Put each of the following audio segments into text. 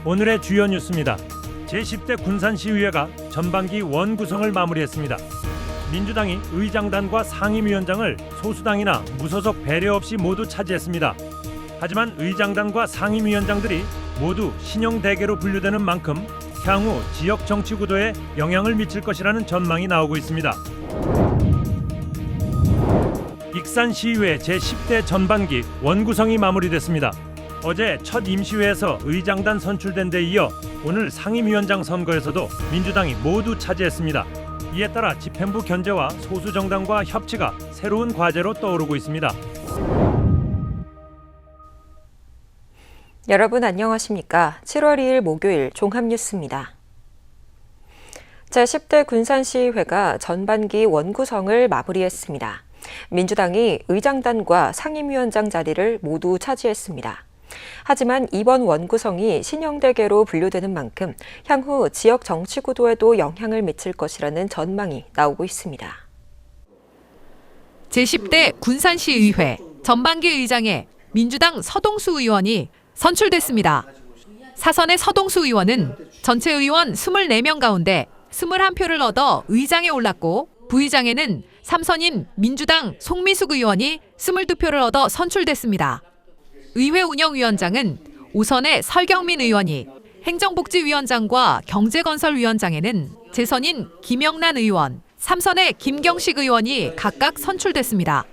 오늘의 주요 뉴스입니다. 제10대 군산시의회가 전반기 원구성을 마무리했습니다. 민주당이 의장단과 상임위원장을 소수당이나 무소속 배려 없이 모두 차지했습니다. 하지만 의장단과 상임위원장들이 모두 신형대계로 분류되는 만큼 향후 지역 정치 구도에 영향을 미칠 것이라는 전망이 나오고 있습니다. 익산시의회 제10대 전반기 원구성이 마무리됐습니다. 어제 첫 임시회에서 의장단 선출된 데 이어 오늘 상임위원장 선거에서도 민주당이 모두 차지했습니다. 이에 따라 집행부 견제와 소수정당과 협치가 새로운 과제로 떠오르고 있습니다. 여러분 안녕하십니까? 7월 2일 목요일 종합뉴스입니다. 제10대 군산시의회가 전반기 원구성을 마무리했습니다. 민주당이 의장단과 상임위원장 자리를 모두 차지했습니다. 하지만 이번 원구성이 신형대계로 분류되는 만큼 향후 지역 정치 구도에도 영향을 미칠 것이라는 전망이 나오고 있습니다. 제10대 군산시의회 전반기 의장에 민주당 서동수 의원이 선출됐습니다. 사선의 서동수 의원은 전체 의원 24명 가운데 21표를 얻어 의장에 올랐고 부의장에는 3선인 민주당 송미숙 의원이 22표를 얻어 선출됐습니다. 의회 운영위원장은 5선의 설경민 의원이, 행정복지위원장과 경제건설위원장에는 재선인 김영란 의원, 3선의 김경식 의원이 각각 선출됐습니다.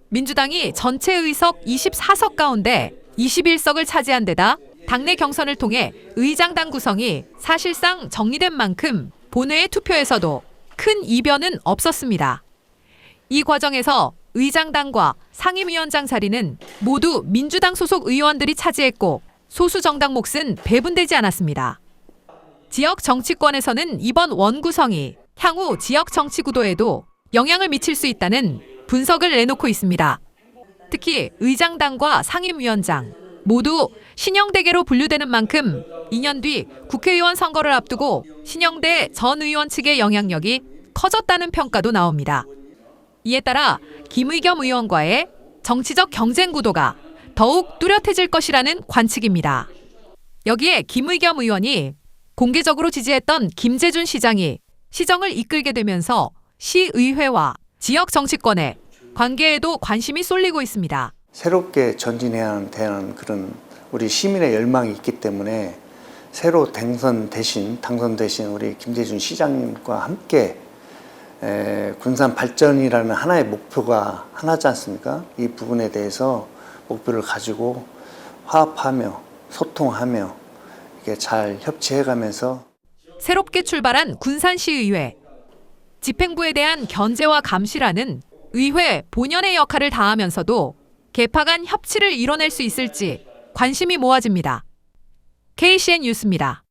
민주당이 전체 의석 24석 가운데 21석을 차지한 데다 당내 경선을 통해 의장단 구성이 사실상 정리된 만큼 본회의 투표에서도 큰 이변은 없었습니다. 이 과정에서 의장단과 상임위원장 자리는 모두 민주당 소속 의원들이 차지했고 소수 정당 몫은 배분되지 않았습니다. 지역 정치권에서는 이번 원구성이 향후 지역 정치 구도에도 영향을 미칠 수 있다는 분석을 내놓고 있습니다. 특히 의장단과 상임위원장 모두 신형대계로 분류되는 만큼 2년 뒤 국회의원 선거를 앞두고 신형대 전 의원 측의 영향력이 커졌다는 평가도 나옵니다. 이에 따라 김의겸 의원과의 정치적 경쟁 구도가 더욱 뚜렷해질 것이라는 관측입니다. 여기에 김의겸 의원이 공개적으로 지지했던 김재준 시장이 시정을 이끌게 되면서 시의회와 지역 정치권의 관계에도 관심이 쏠리고 있습니다. 새롭게 전진해야 하는 그런 우리 시민의 열망이 있기 때문에 새로 당선 대신 우리 김재준 시장님과 함께 군산 발전이라는 하나의 목표가 하나지 않습니까? 이 부분에 대해서 목표를 가지고 화합하며 소통하며 이게 잘 협치해가면서 새롭게 출발한 군산시의회. 집행부에 대한 견제와 감시라는 의회 본연의 역할을 다하면서도 개파 간 협치를 이뤄낼 수 있을지 관심이 모아집니다. KCN 뉴스입니다.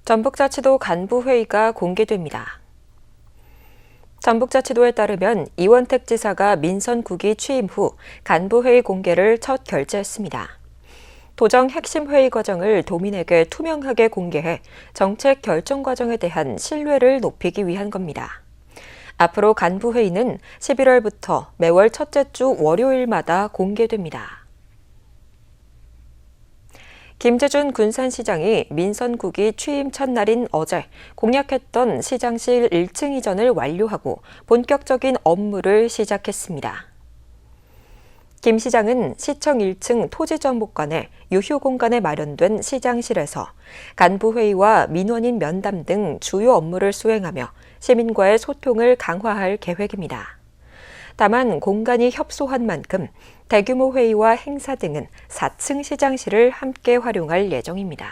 전북자치도 간부회의가 공개됩니다. 전북자치도에 따르면 이원택 지사가 민선 9기 취임 후 간부회의 공개를 첫 결재했습니다. 도정 핵심 회의 과정을 도민에게 투명하게 공개해 정책 결정 과정에 대한 신뢰를 높이기 위한 겁니다. 앞으로 간부회의는 11월부터 매월 첫째 주 월요일마다 공개됩니다. 김재준 군산시장이 민선 9기 취임 첫날인 어제 공약했던 시장실 1층 이전을 완료하고 본격적인 업무를 시작했습니다. 김 시장은 시청 1층 토지전복관에 유휴 공간에 마련된 시장실에서 간부회의와 민원인 면담 등 주요 업무를 수행하며 시민과의 소통을 강화할 계획입니다. 다만 공간이 협소한 만큼 대규모 회의와 행사 등은 4층 시장실을 함께 활용할 예정입니다.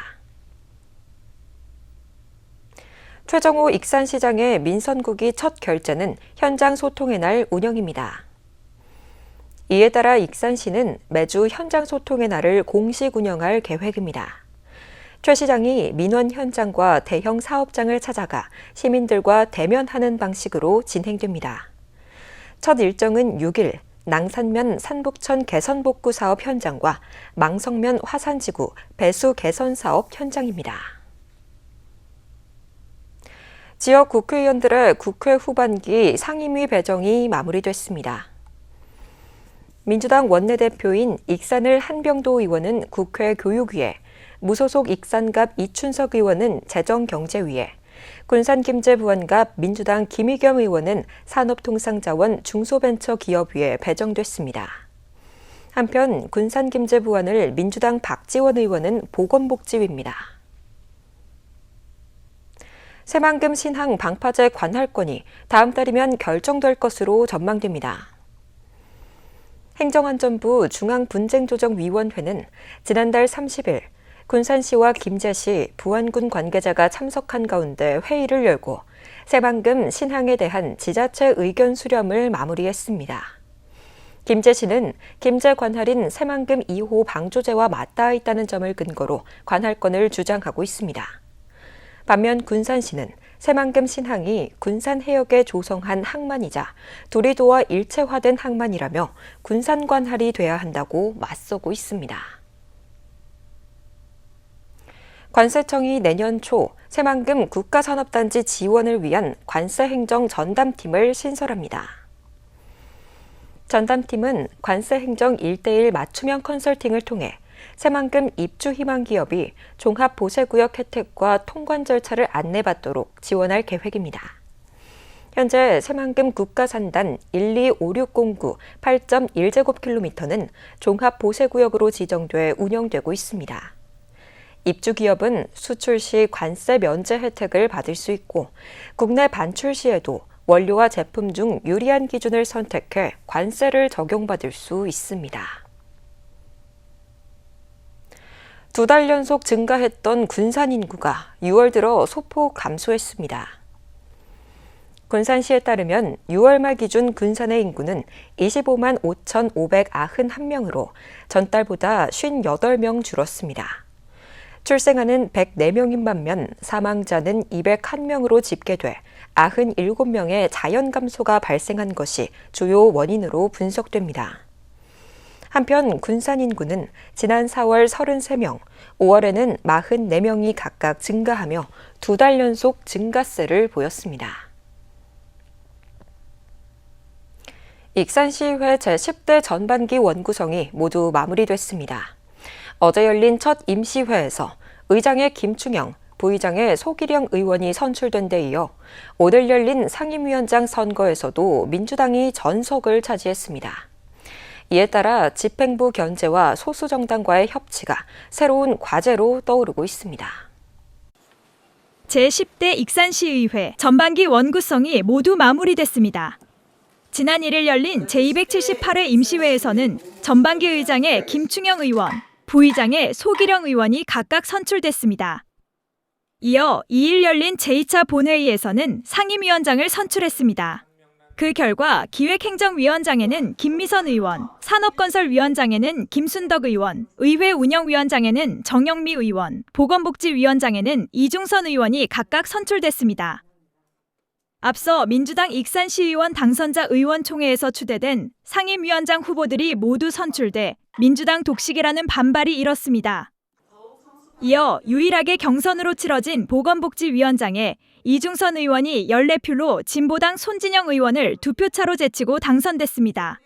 최정호 익산시장의 민선 9기 첫 결재는 현장 소통의 날 운영입니다. 이에 따라 익산시는 매주 현장 소통의 날을 공식 운영할 계획입니다. 최 시장이 민원 현장과 대형 사업장을 찾아가 시민들과 대면하는 방식으로 진행됩니다. 첫 일정은 6일 낭산면 산북천 개선복구 사업 현장과 망성면 화산지구 배수 개선 사업 현장입니다. 지역 국회의원들의 국회 후반기 상임위 배정이 마무리됐습니다. 민주당 원내대표인 익산을 한병도 의원은 국회 교육위에, 무소속 익산갑 이춘석 의원은 재정경제위에, 군산김제부원갑 민주당 김의겸 의원은 산업통상자원 중소벤처기업위에 배정됐습니다. 한편 군산김제부원을 민주당 박지원 의원은 보건복지위입니다. 새만금 신항 방파제 관할권이 다음 달이면 결정될 것으로 전망됩니다. 행정안전부 중앙분쟁조정위원회는 지난달 30일 군산시와 김제시, 부안군 관계자가 참석한 가운데 회의를 열고 새만금 신항에 대한 지자체 의견 수렴을 마무리했습니다. 김제시는 김제 관할인 새만금 2호 방조제와 맞닿아 있다는 점을 근거로 관할권을 주장하고 있습니다. 반면 군산시는 새만금 신항이 군산 해역에 조성한 항만이자 도리도와 일체화된 항만이라며 군산 관할이 돼야 한다고 맞서고 있습니다. 관세청이 내년 초 새만금 국가산업단지 지원을 위한 관세행정 전담팀을 신설합니다. 전담팀은 관세행정 1:1 맞춤형 컨설팅을 통해 새만금 입주희망기업이 종합보세구역 혜택과 통관 절차를 안내받도록 지원할 계획입니다. 현재 새만금 국가산단 125609 8.1제곱킬로미터는 종합보세구역으로 지정돼 운영되고 있습니다. 입주기업은 수출 시 관세 면제 혜택을 받을 수 있고 국내 반출 시에도 원료와 제품 중 유리한 기준을 선택해 관세를 적용받을 수 있습니다. 2달 연속 증가했던 군산 인구가 6월 들어 소폭 감소했습니다. 군산시에 따르면 6월 말 기준 군산의 인구는 25만 5,591명으로 전달보다 58명 줄었습니다. 출생아는 104명인 반면 사망자는 201명으로 집계돼 97명의 자연 감소가 발생한 것이 주요 원인으로 분석됩니다. 한편 군산 인구는 지난 4월 33명, 5월에는 44명이 각각 증가하며 2달 연속 증가세를 보였습니다. 익산시의회 제10대 전반기 원구성이 모두 마무리됐습니다. 어제 열린 첫 임시회에서 의장의 김충영, 부의장의 소기령 의원이 선출된 데 이어 오늘 열린 상임위원장 선거에서도 민주당이 전석을 차지했습니다. 이에 따라 집행부 견제와 소수정당과의 협치가 새로운 과제로 떠오르고 있습니다. 제10대 익산시의회 전반기 원구성이 모두 마무리됐습니다. 지난 1일 열린 제278회 임시회에서는 전반기 의장의 김충영 의원, 부의장의 소기령 의원이 각각 선출됐습니다. 이어 2일 열린 제2차 본회의에서는 상임위원장을 선출했습니다. 그 결과 기획행정위원장에는 김미선 의원, 산업건설위원장에는 김순덕 의원, 의회운영위원장에는 정영미 의원, 보건복지위원장에는 이중선 의원이 각각 선출됐습니다. 앞서 민주당 익산시의원 당선자 의원총회에서 추대된 상임위원장 후보들이 모두 선출돼 민주당 독식이라는 반발이 일었습니다. 이어 유일하게 경선으로 치러진 보건복지위원장에 이중선 의원이 14표로 진보당 손진영 의원을 2표 차로 제치고 당선됐습니다.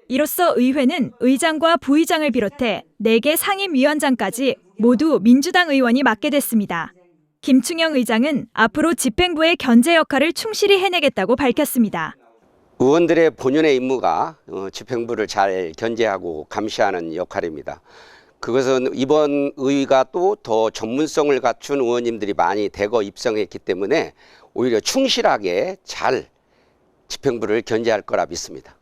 이로써 의회는 의장과 부의장을 비롯해 4개 상임위원장까지 모두 민주당 의원이 맡게 됐습니다. 김충영 의장은 앞으로 집행부의 견제 역할을 충실히 해내겠다고 밝혔습니다. 의원들의 본연의 임무가 집행부를 잘 견제하고 감시하는 역할입니다. 그것은 이번 의회가 또 더 전문성을 갖춘 의원님들이 많이 대거 입성했기 때문에 오히려 충실하게 잘 집행부를 견제할 거라 믿습니다.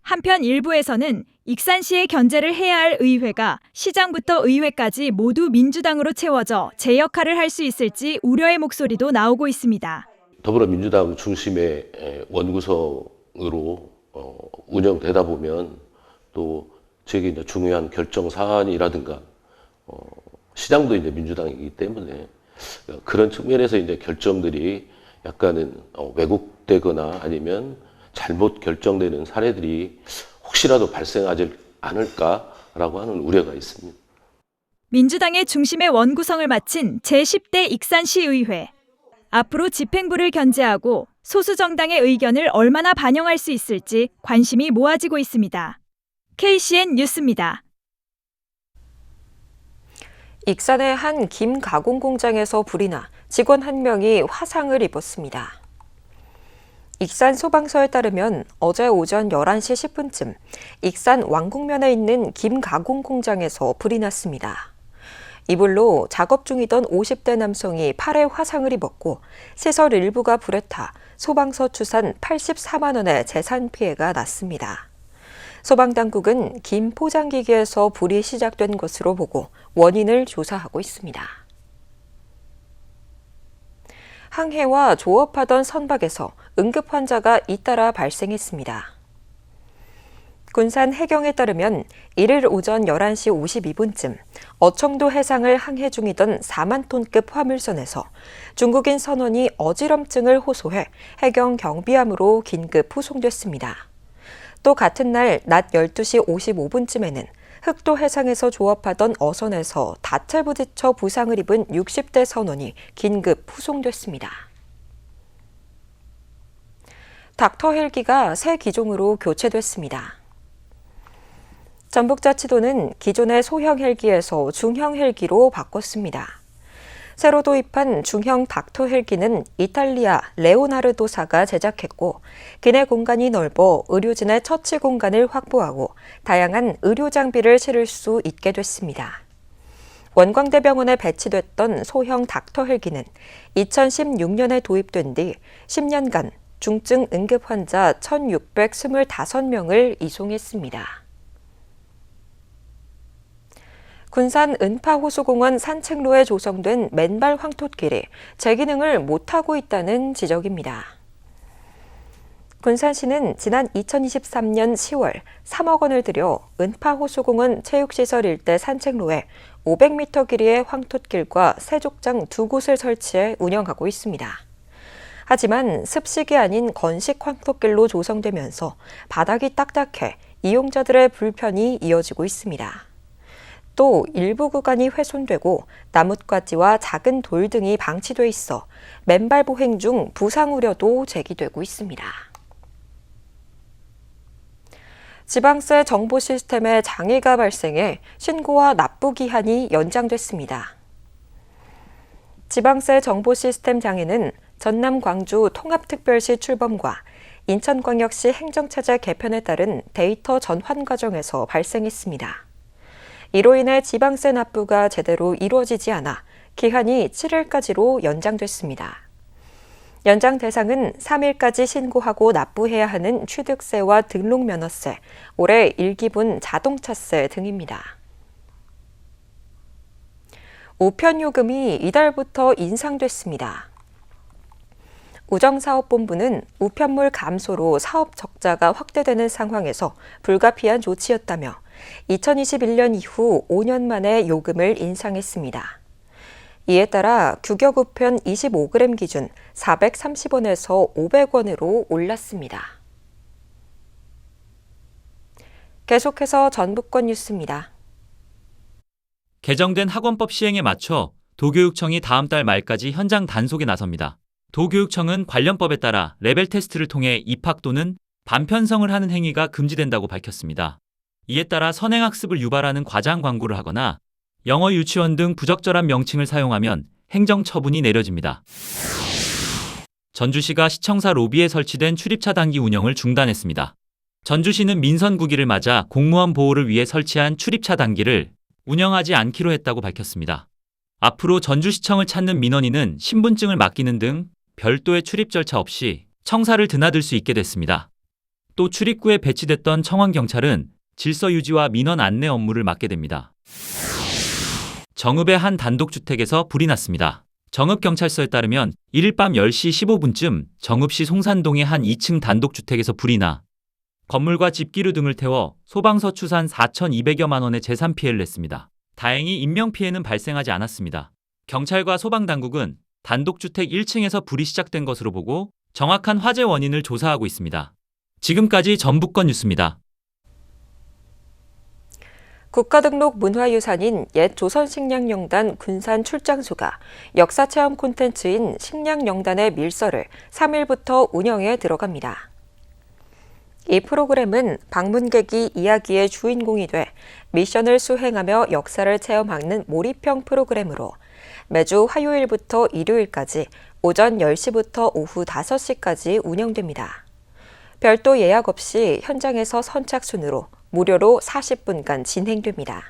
한편 일부에서는 익산시의 견제를 해야 할 의회가 시장부터 의회까지 모두 민주당으로 채워져 제 역할을 할 수 있을지 우려의 목소리도 나오고 있습니다. 더불어민주당 중심의 원구성으로 운영되다 보면 또 저기 이제 중요한 결정 사안이라든가 시장도 이제 민주당이기 때문에 그런 측면에서 이제 결정들이 약간은 왜곡되거나 아니면 잘못 결정되는 사례들이 혹시라도 발생하지 않을까라고 하는 우려가 있습니다. 민주당의 중심의 원구성을 마친 제10대 익산시의회. 앞으로 집행부를 견제하고 소수 정당의 의견을 얼마나 반영할 수 있을지 관심이 모아지고 있습니다. KCN 뉴스입니다. 익산의 한 김 가공 공장에서 불이 나 직원 한 명이 화상을 입었습니다. 익산 소방서에 따르면 어제 오전 11시 10분쯤 익산 왕궁면에 있는 김 가공 공장에서 불이 났습니다. 이 불로 작업 중이던 50대 남성이 팔에 화상을 입었고 시설 일부가 불에 타 소방서 추산 84만 원의 재산 피해가 났습니다. 소방당국은 김 포장기계에서 불이 시작된 것으로 보고 원인을 조사하고 있습니다. 항해와 조업하던 선박에서 응급 환자가 잇따라 발생했습니다. 군산 해경에 따르면 1일 오전 11시 52분쯤 어청도 해상을 항해 중이던 4만 톤급 화물선에서 중국인 선원이 어지럼증을 호소해 해경 경비함으로 긴급 후송됐습니다. 또 같은 날 낮 12시 55분쯤에는 흑도 해상에서 조업하던 어선에서 닻에 부딪혀 부상을 입은 60대 선원이 긴급 후송됐습니다. 닥터 헬기가 새 기종으로 교체됐습니다. 전북자치도는 기존의 소형 헬기에서 중형 헬기로 바꿨습니다. 새로 도입한 중형 닥터 헬기는 이탈리아 레오나르도사가 제작했고 기내 공간이 넓어 의료진의 처치 공간을 확보하고 다양한 의료 장비를 실을 수 있게 됐습니다. 원광대병원에 배치됐던 소형 닥터 헬기는 2016년에 도입된 뒤 10년간 중증 응급 환자 1,625명을 이송했습니다. 군산 은파호수공원 산책로에 조성된 맨발 황토길이 재기능을 못하고 있다는 지적입니다. 군산시는 지난 2023년 10월 3억 원을 들여 은파호수공원 체육시설 일대 산책로에 500m 길이의 황토길과 세족장 2곳을 설치해 운영하고 있습니다. 하지만 습식이 아닌 건식 황토길로 조성되면서 바닥이 딱딱해 이용자들의 불편이 이어지고 있습니다. 또 일부 구간이 훼손되고 나뭇가지와 작은 돌 등이 방치돼 있어 맨발 보행 중 부상 우려도 제기되고 있습니다. 지방세 정보 시스템에 장애가 발생해 신고와 납부 기한이 연장됐습니다. 지방세 정보 시스템 장애는 전남 광주 통합특별시 출범과 인천광역시 행정체제 개편에 따른 데이터 전환 과정에서 발생했습니다. 이로 인해 지방세 납부가 제대로 이루어지지 않아 기한이 7일까지로 연장됐습니다. 연장 대상은 3일까지 신고하고 납부해야 하는 취득세와 등록면허세, 올해 1기분 자동차세 등입니다. 우편요금이 이달부터 인상됐습니다. 우정사업본부는 우편물 감소로 사업 적자가 확대되는 상황에서 불가피한 조치였다며 2021년 이후 5년 만에 요금을 인상했습니다. 이에 따라 규격 우편 25g 기준 430원에서 500원으로 올랐습니다. 계속해서 전북권 뉴스입니다. 개정된 학원법 시행에 맞춰 도교육청이 다음 달 말까지 현장 단속에 나섭니다. 도교육청은 관련법에 따라 레벨 테스트를 통해 입학 또는 반편성을 하는 행위가 금지된다고 밝혔습니다. 이에 따라 선행학습을 유발하는 과장 광고를 하거나 영어 유치원 등 부적절한 명칭을 사용하면 행정 처분이 내려집니다. 전주시가 시청사 로비에 설치된 출입차 단기 운영을 중단했습니다. 전주시는 민선구기를 맞아 공무원 보호를 위해 설치한 출입차 단기를 운영하지 않기로 했다고 밝혔습니다. 앞으로 전주시청을 찾는 민원인은 신분증을 맡기는 등 별도의 출입 절차 없이 청사를 드나들 수 있게 됐습니다. 또 출입구에 배치됐던 청원경찰은 질서 유지와 민원 안내 업무를 맡게 됩니다. 정읍의 한 단독주택에서 불이 났습니다. 정읍경찰서에 따르면 1일 밤 10시 15분쯤 정읍시 송산동의 한 2층 단독주택에서 불이 나 건물과 집기류 등을 태워 소방서 추산 4,200여만 원의 재산 피해를 냈습니다. 다행히 인명피해는 발생하지 않았습니다. 경찰과 소방당국은 단독주택 1층에서 불이 시작된 것으로 보고 정확한 화재 원인을 조사하고 있습니다. 지금까지 전북권 뉴스입니다. 국가등록 문화유산인 옛 조선식량영단 군산 출장소가 역사체험 콘텐츠인 식량영단의 밀서를 3일부터 운영에 들어갑니다. 이 프로그램은 방문객이 이야기의 주인공이 돼 미션을 수행하며 역사를 체험하는 몰입형 프로그램으로 매주 화요일부터 일요일까지 오전 10시부터 오후 5시까지 운영됩니다. 별도 예약 없이 현장에서 선착순으로 무료로 40분간 진행됩니다.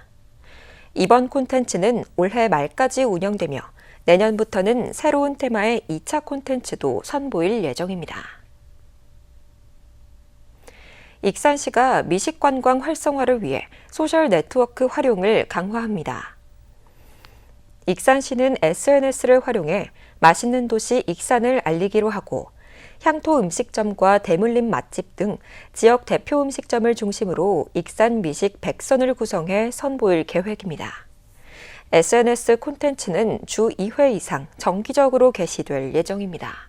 이번 콘텐츠는 올해 말까지 운영되며 내년부터는 새로운 테마의 2차 콘텐츠도 선보일 예정입니다. 익산시가 미식관광 활성화를 위해 소셜 네트워크 활용을 강화합니다. 익산시는 SNS를 활용해 맛있는 도시 익산을 알리기로 하고 향토 음식점과 대물림 맛집 등 지역 대표 음식점을 중심으로 익산 미식 100선을 구성해 선보일 계획입니다. SNS 콘텐츠는 주 2회 이상 정기적으로 게시될 예정입니다.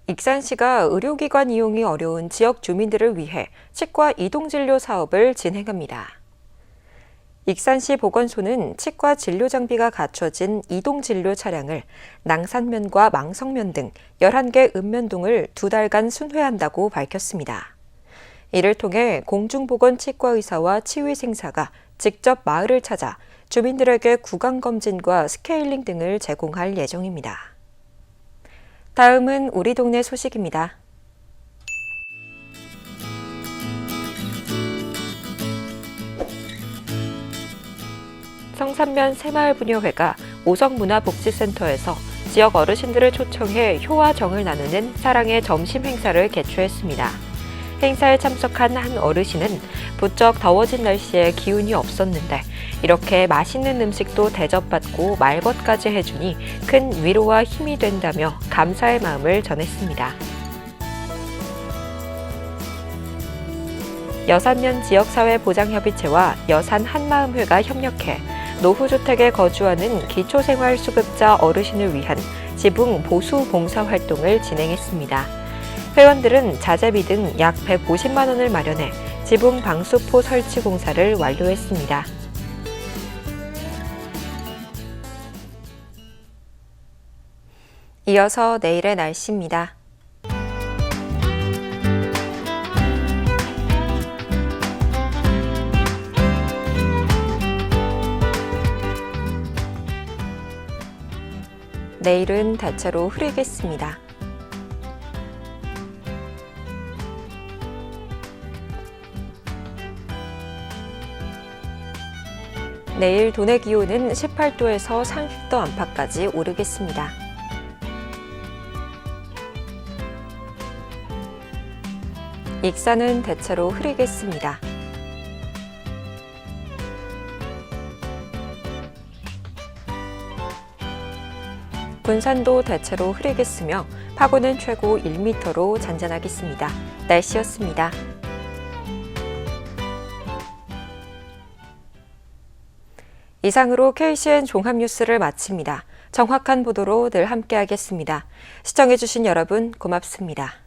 익산시가 의료기관 이용이 어려운 지역 주민들을 위해 치과 이동진료 사업을 진행합니다. 익산시 보건소는 치과 진료 장비가 갖춰진 이동진료 차량을 낭산면과 망성면 등 11개 읍면동을 2달간 순회한다고 밝혔습니다. 이를 통해 공중보건치과의사와 치위생사가 직접 마을을 찾아 주민들에게 구강검진과 스케일링 등을 제공할 예정입니다. 다음은 우리 동네 소식입니다. 성산면 새마을부녀회가 오성문화복지센터에서 지역 어르신들을 초청해 효와 정을 나누는 사랑의 점심 행사를 개최했습니다. 행사에 참석한 한 어르신은 부쩍 더워진 날씨에 기운이 없었는데 이렇게 맛있는 음식도 대접받고 말벗까지 해주니 큰 위로와 힘이 된다며 감사의 마음을 전했습니다. 여산면 지역사회보장협의체와 여산 한마음회가 협력해 노후주택에 거주하는 기초생활수급자 어르신을 위한 지붕 보수 봉사 활동을 진행했습니다. 회원들은 자재비 등 약 150만 원을 마련해 지붕 방수포 설치 공사를 완료했습니다. 이어서 내일의 날씨입니다. 내일은 대체로 흐리겠습니다. 내일 도내 기온은 18도에서 30도 안팎까지 오르겠습니다. 익산은 대체로 흐리겠습니다. 군산도 대체로 흐리겠으며 파고는 최고 1m로 잔잔하겠습니다. 날씨였습니다. 이상으로 KCN 종합뉴스를 마칩니다. 정확한 보도로 늘 함께하겠습니다. 시청해주신 여러분 고맙습니다.